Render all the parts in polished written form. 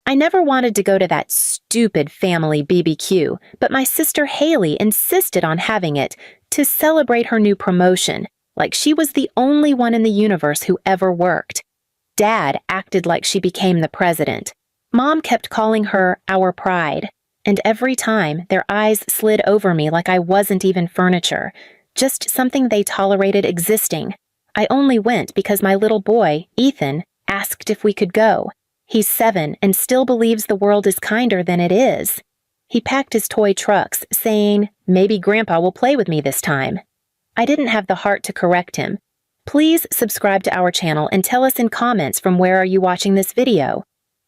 I never wanted to go to that stupid family BBQ, but my sister Haley insisted on having it to celebrate her new promotion, like she was the only one in the universe who ever worked. Dad acted like she became the president. Mom kept calling her our pride, and every time their eyes slid over me like I wasn't even furniture, just something they tolerated existing. I only went because my little boy, Ethan, asked if we could go. He's 7 and still believes the world is kinder than it is. He packed his toy trucks, saying, "Maybe Grandpa will play with me this time." I didn't have the heart to correct him. Please subscribe to our channel and tell us in comments from where are you watching this video.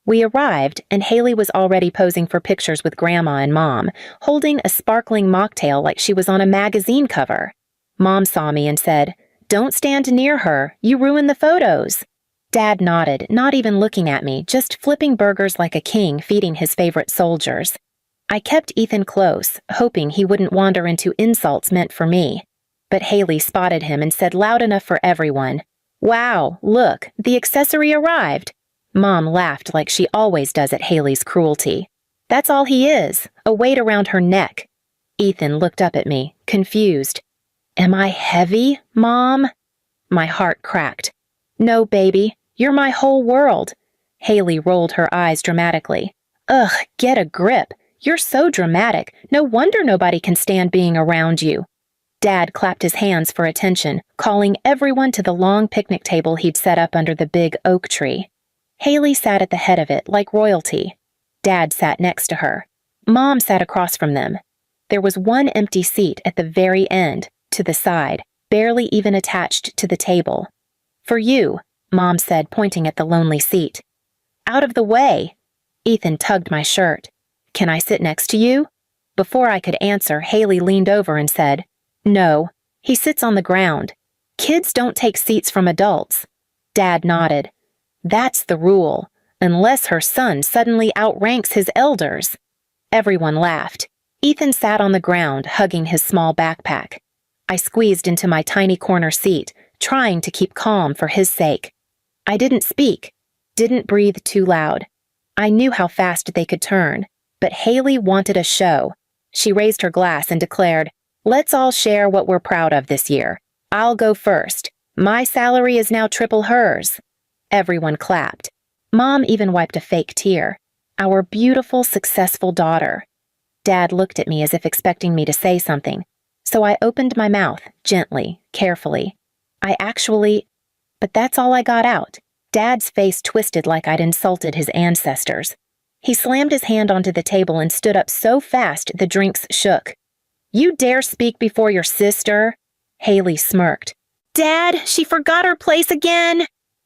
We arrived, and Haley was already posing for pictures with Grandma and Mom, holding a sparkling mocktail like she was on a magazine cover. Mom saw me and said, "Don't stand near her, you ruin the photos." Dad nodded, not even looking at me, just flipping burgers like a king feeding his favorite soldiers. I kept Ethan close, hoping he wouldn't wander into insults meant for me. But Haley spotted him and said loud enough for everyone, "Wow, look, the accessory arrived." Mom laughed like she always does at Haley's cruelty. "That's all he is, a weight around her neck." Ethan looked up at me, confused. "Am I heavy, Mom?" My heart cracked. "No, baby, you're my whole world." Haley rolled her eyes dramatically. "Ugh, get a grip. You're so dramatic. No wonder nobody can stand being around you." Dad clapped his hands for attention, calling everyone to the long picnic table he'd set up under the big oak tree. Haley sat at the head of it like royalty. Dad sat next to her. Mom sat across from them. There was one empty seat at the very end, to the side, barely even attached to the table. "For you," Mom said, pointing at the lonely seat. "Out of the way." Ethan tugged my shirt. "Can I sit next to you?" Before I could answer, Haley leaned over and said, "No, he sits on the ground. Kids don't take seats from adults." Dad nodded. "That's the rule, unless her son suddenly outranks his elders." Everyone laughed. Ethan sat on the ground, hugging his small backpack. I squeezed into my tiny corner seat, trying to keep calm for his sake. I didn't speak, didn't breathe too loud. I knew how fast they could turn, but Haley wanted a show. She raised her glass and declared, "Let's all share what we're proud of this year. I'll go first. My salary is now triple hers." Everyone clapped. Mom even wiped a fake tear. Our beautiful, successful daughter. Dad looked at me as if expecting me to say something, so I opened my mouth, gently, carefully. But that's all I got out. Dad's face twisted like I'd insulted his ancestors. He slammed his hand onto the table and stood up so fast the drinks shook. "You dare speak before your sister?" Haley smirked. "Dad, she forgot her place again!"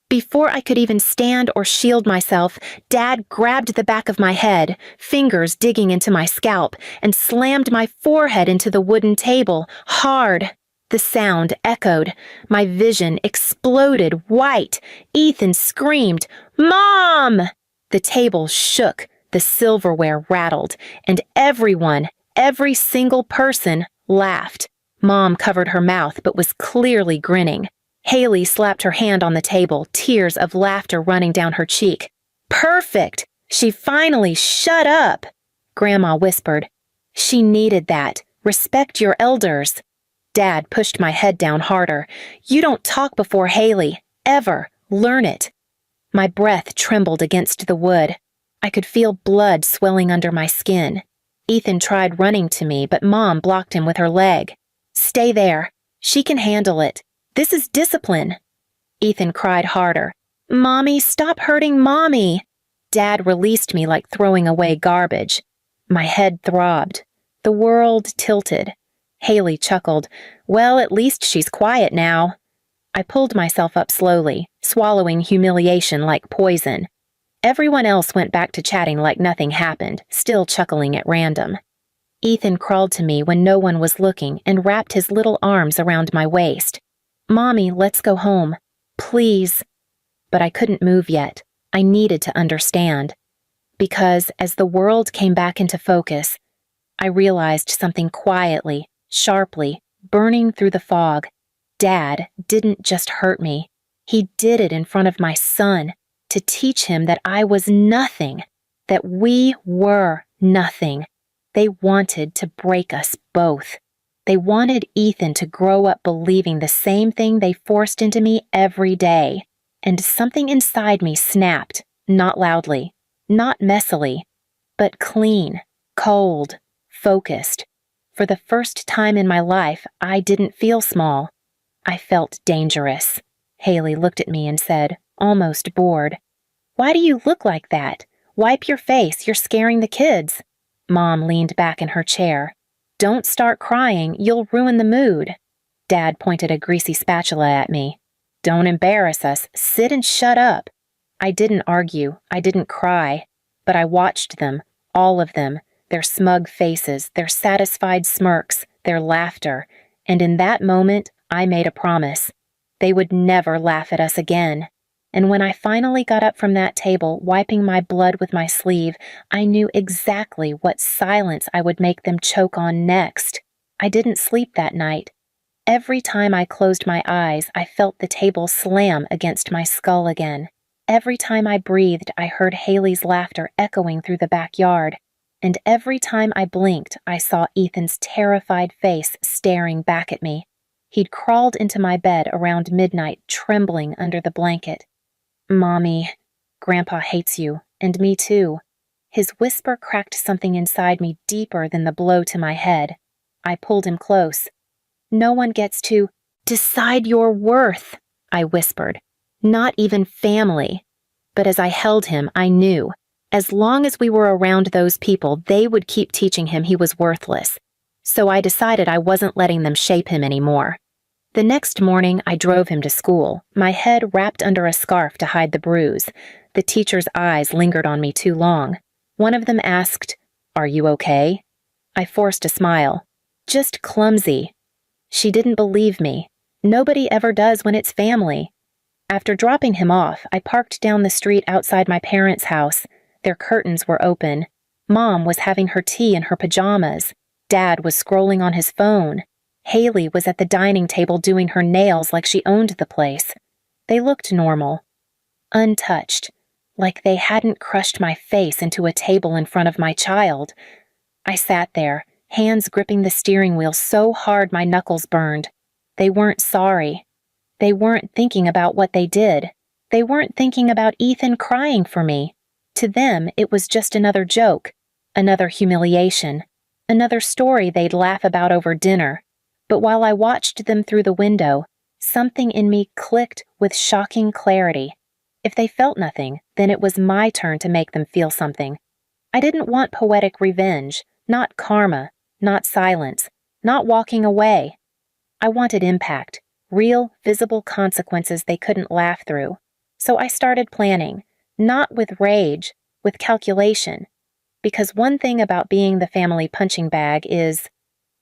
Before I could even stand or shield myself, Dad grabbed the back of my head, fingers digging into my scalp, and slammed my forehead into the wooden table, hard. The sound echoed. My vision exploded white. Ethan screamed, "Mom!" The table shook, the silverware rattled, and everyone, every single person, laughed. Mom covered her mouth but was clearly grinning. Haley slapped her hand on the table, tears of laughter running down her cheek. "Perfect! She finally shut up!" Grandma whispered. "She needed that. Respect your elders." Dad pushed my head down harder. "You don't talk before Haley. Ever. Learn it." My breath trembled against the wood. I could feel blood swelling under my skin. Ethan tried running to me, but Mom blocked him with her leg. "Stay there. She can handle it. This is discipline." Ethan cried harder. "Mommy, stop hurting Mommy." Dad released me like throwing away garbage. My head throbbed. The world tilted. Haley chuckled. "Well, at least she's quiet now." I pulled myself up slowly, swallowing humiliation like poison. Everyone else went back to chatting like nothing happened, still chuckling at random. Ethan crawled to me when no one was looking and wrapped his little arms around my waist. "Mommy, let's go home. Please." But I couldn't move yet. I needed to understand. Because as the world came back into focus, I realized something quietly, sharply, burning through the fog. Dad didn't just hurt me. He did it in front of my son, to teach him that I was nothing. that we were nothing. They wanted to break us both. They wanted Ethan to grow up believing the same thing they forced into me every day. And something inside me snapped, not loudly, not messily, but clean, cold, focused. For the first time in my life, I didn't feel small. I felt dangerous. Haley looked at me and said, almost bored, "Why do you look like that? Wipe your face, you're scaring the kids." Mom leaned back in her chair. "Don't start crying, you'll ruin the mood." Dad pointed a greasy spatula at me. "Don't embarrass us, sit and shut up." I didn't argue, I didn't cry, but I watched them, all of them, their smug faces, their satisfied smirks, their laughter, and in that moment, I made a promise. They would never laugh at us again. And when I finally got up from that table, wiping my blood with my sleeve, I knew exactly what silence I would make them choke on next. I didn't sleep that night. Every time I closed my eyes, I felt the table slam against my skull again. Every time I breathed, I heard Haley's laughter echoing through the backyard. And every time I blinked, I saw Ethan's terrified face staring back at me. He'd crawled into my bed around midnight, trembling under the blanket. "Mommy, Grandpa hates you, and me too." His whisper cracked something inside me deeper than the blow to my head. I pulled him close. "No one gets to decide your worth," I whispered. "Not even family." But as I held him, I knew, as long as we were around those people, they would keep teaching him he was worthless. So I decided I wasn't letting them shape him anymore. The next morning, I drove him to school, my head wrapped under a scarf to hide the bruise. The teacher's eyes lingered on me too long. One of them asked, "Are you okay?" I forced a smile. "Just clumsy." She didn't believe me. Nobody ever does when it's family. After dropping him off, I parked down the street outside my parents' house. Their curtains were open. Mom was having her tea in her pajamas. Dad was scrolling on his phone. Haley was at the dining table doing her nails like she owned the place. They looked normal, untouched, like they hadn't crushed my face into a table in front of my child. I sat there, hands gripping the steering wheel so hard my knuckles burned. They weren't sorry. They weren't thinking about what they did. They weren't thinking about Ethan crying for me. To them, it was just another joke, another humiliation, another story they'd laugh about over dinner. But while I watched them through the window, something in me clicked with shocking clarity. If they felt nothing, then it was my turn to make them feel something. I didn't want poetic revenge, not karma, not silence, not walking away. I wanted impact, real, visible consequences they couldn't laugh through. So I started planning, not with rage, with calculation. Because one thing about being the family punching bag is,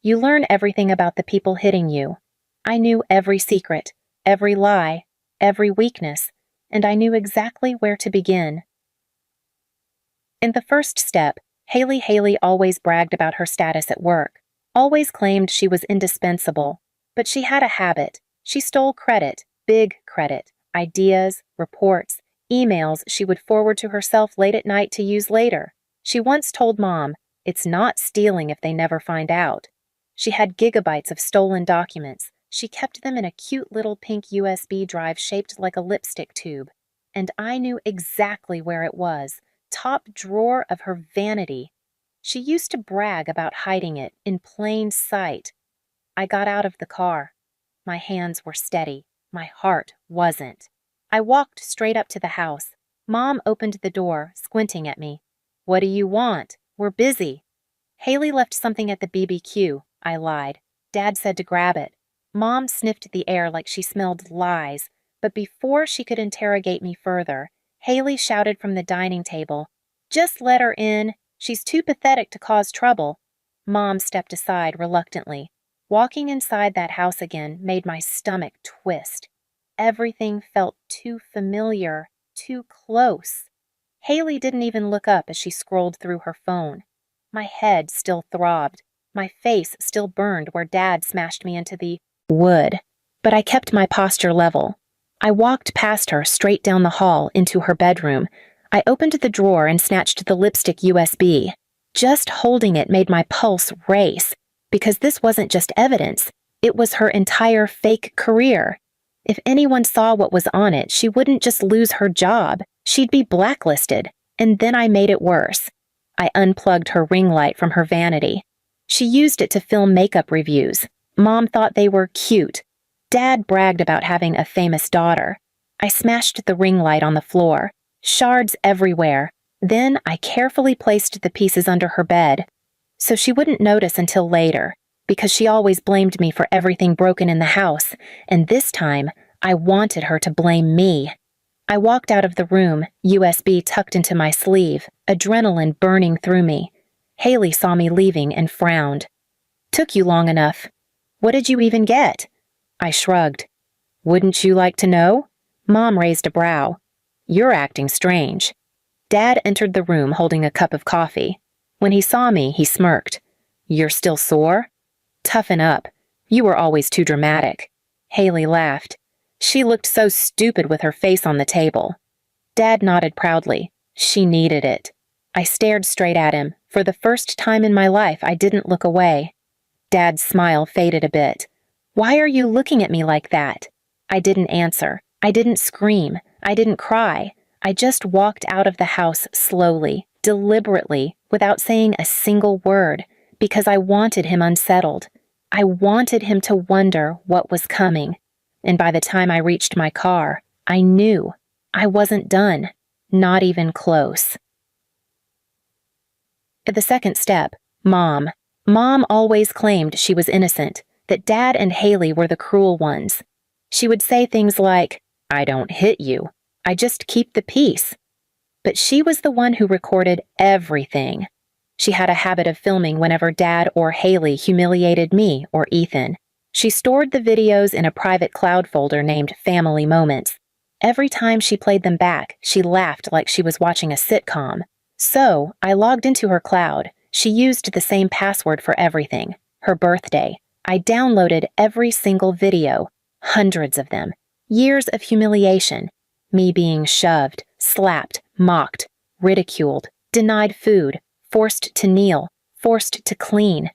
you learn everything about the people hitting you. I knew every secret, every lie, every weakness, and I knew exactly where to begin. In the first step, Haley always bragged about her status at work, always claimed she was indispensable, but she had a habit. She stole credit, big credit, ideas, reports, emails she would forward to herself late at night to use later. She once told Mom, "It's not stealing if they never find out." She had gigabytes of stolen documents. She kept them in a cute little pink USB drive shaped like a lipstick tube. And I knew exactly where it was, top drawer of her vanity. She used to brag about hiding it in plain sight. I got out of the car. My hands were steady. My heart wasn't. I walked straight up to the house. Mom opened the door, squinting at me. "What do you want? We're busy." "Haley left something at the BBQ, I lied. Dad said to grab it. Mom sniffed the air like she smelled lies, but before she could interrogate me further, Haley shouted from the dining table, "Just let her in. She's too pathetic to cause trouble." Mom stepped aside reluctantly. Walking inside that house again made my stomach twist. Everything felt too familiar, too close. Haley didn't even look up as she scrolled through her phone. My head still throbbed. My face still burned where Dad smashed me into the wood. But I kept my posture level. I walked past her straight down the hall into her bedroom. I opened the drawer and snatched the lipstick USB. Just holding it made my pulse race, because this wasn't just evidence, it was her entire fake career. If anyone saw what was on it, she wouldn't just lose her job, she'd be blacklisted. And then I made it worse. I unplugged her ring light from her vanity. She used it to film makeup reviews. Mom thought they were cute. Dad bragged about having a famous daughter. I smashed the ring light on the floor. Shards everywhere. Then I carefully placed the pieces under her bed, so she wouldn't notice until later, because she always blamed me for everything broken in the house, and this time, I wanted her to blame me. I walked out of the room, USB tucked into my sleeve, adrenaline burning through me. Haley saw me leaving and frowned. "Took you long enough. What did you even get?" I shrugged. "Wouldn't you like to know?" Mom raised a brow. "You're acting strange." Dad entered the room holding a cup of coffee. When he saw me, he smirked. "You're still sore? Toughen up. You were always too dramatic." Haley laughed. She looked so stupid with her face on the table. Dad nodded proudly. She needed it. I stared straight at him. For the first time in my life, I didn't look away. Dad's smile faded a bit. "Why are you looking at me like that?" I didn't answer. I didn't scream. I didn't cry. I just walked out of the house slowly, deliberately, without saying a single word, because I wanted him unsettled. I wanted him to wonder what was coming. And by the time I reached my car, I knew I wasn't done, not even close. The second step, Mom. Mom always claimed she was innocent, that Dad and Haley were the cruel ones. She would say things like, "I don't hit you. I just keep the peace." But she was the one who recorded everything. She had a habit of filming whenever Dad or Haley humiliated me or Ethan. She stored the videos in a private cloud folder named Family Moments. Every time she played them back, she laughed like she was watching a sitcom. So, I logged into her cloud. She used the same password for everything. Her birthday. I downloaded every single video. Hundreds of them. Years of humiliation. Me being shoved, slapped, mocked, ridiculed, denied food, forced to kneel, forced to clean.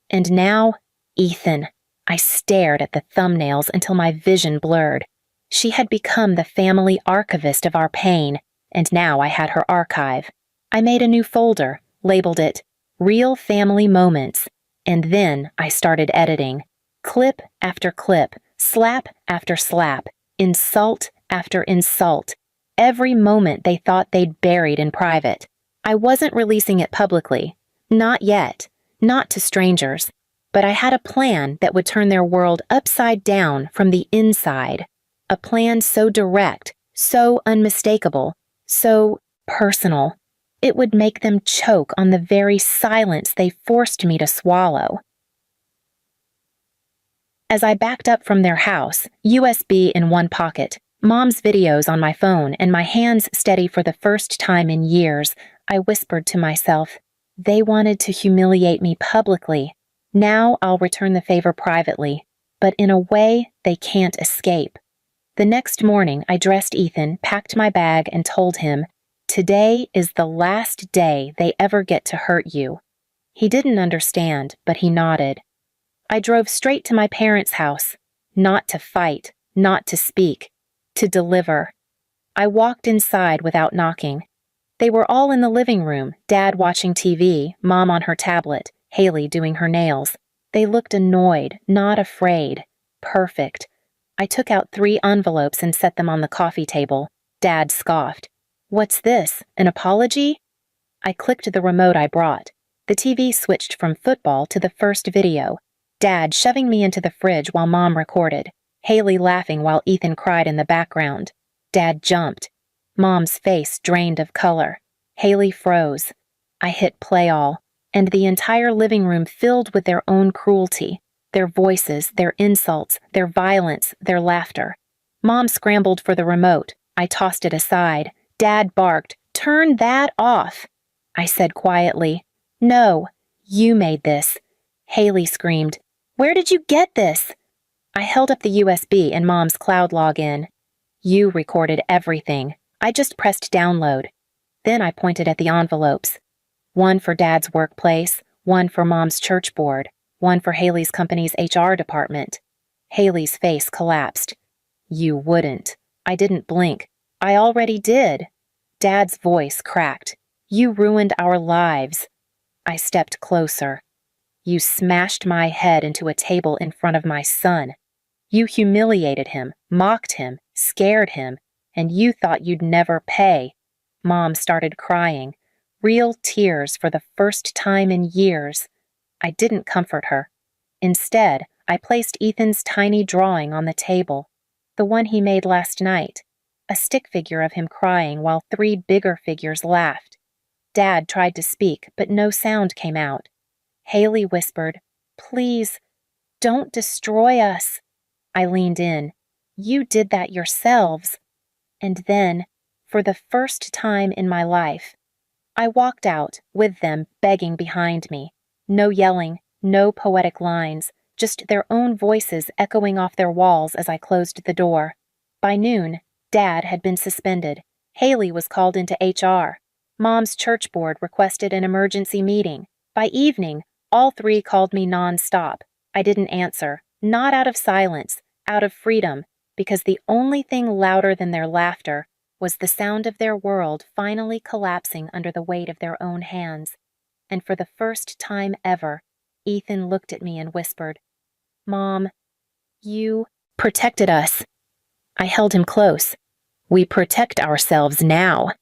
And now, Ethan. I stared at the thumbnails until my vision blurred. She had become the family archivist of our pain, and now I had her archive. I made a new folder, labeled it Real Family Moments, and then I started editing. Clip after clip, slap after slap, insult after insult. Every moment they thought they'd buried in private. I wasn't releasing it publicly. Not yet. Not to strangers. But I had a plan that would turn their world upside down from the inside. A plan so direct, so unmistakable, so personal. It would make them choke on the very silence they forced me to swallow. As I backed up from their house, USB in one pocket, Mom's videos on my phone, and my hands steady for the first time in years, I whispered to myself, "They wanted to humiliate me publicly. Now I'll return the favor privately, but in a way they can't escape." The next morning, I dressed Ethan, packed my bag, and told him, "Today is the last day they ever get to hurt you." He didn't understand, but he nodded. I drove straight to my parents' house, not to fight, not to speak, to deliver. I walked inside without knocking. They were all in the living room, Dad watching TV, Mom on her tablet, Haley doing her nails. They looked annoyed, not afraid. Perfect. I took out 3 envelopes and set them on the coffee table. Dad scoffed. "What's this? An apology?" I clicked the remote I brought. The TV switched from football to the first video. Dad shoving me into the fridge while Mom recorded. Haley laughing while Ethan cried in the background. Dad jumped. Mom's face drained of color. Haley froze. I hit play all, and the entire living room filled with their own cruelty, their voices, their insults, their violence, their laughter. Mom scrambled for the remote. I tossed it aside. Dad barked, "Turn that off." I said quietly, "No, you made this." Haley screamed, "Where did you get this?" I held up the USB and Mom's cloud login. "You recorded everything. I just pressed download." Then I pointed at the envelopes. One for Dad's workplace, one for Mom's church board, one for Haley's company's HR department. Haley's face collapsed. You wouldn't. I didn't blink. I already did. Dad's voice cracked. You ruined our lives. I stepped closer. You smashed my head into a table in front of my son. You humiliated him, mocked him, scared him, and you thought you'd never pay. Mom started crying. Real tears for the first time in years. I didn't comfort her. Instead, I placed Ethan's tiny drawing on the table, the one he made last night, a stick figure of him crying while 3 bigger figures laughed. Dad tried to speak, but no sound came out. Haley whispered, "Please, don't destroy us." I leaned in. You did that yourselves. And then, for the first time in my life, I walked out with them begging behind me. No yelling, no poetic lines, just their own voices echoing off their walls as I closed the door. By noon, Dad had been suspended. Haley was called into HR. Mom's church board requested an emergency meeting. By evening, all 3 called me non-stop. I didn't answer, not out of silence, out of freedom, because the only thing louder than their laughter was the sound of their world finally collapsing under the weight of their own hands. And for the first time ever, Ethan looked at me and whispered, "Mom, you protected us." I held him close. We protect ourselves now.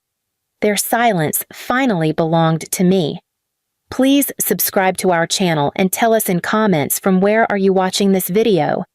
Their silence finally belonged to me. Please subscribe to our channel and tell us in comments from where are you watching this video.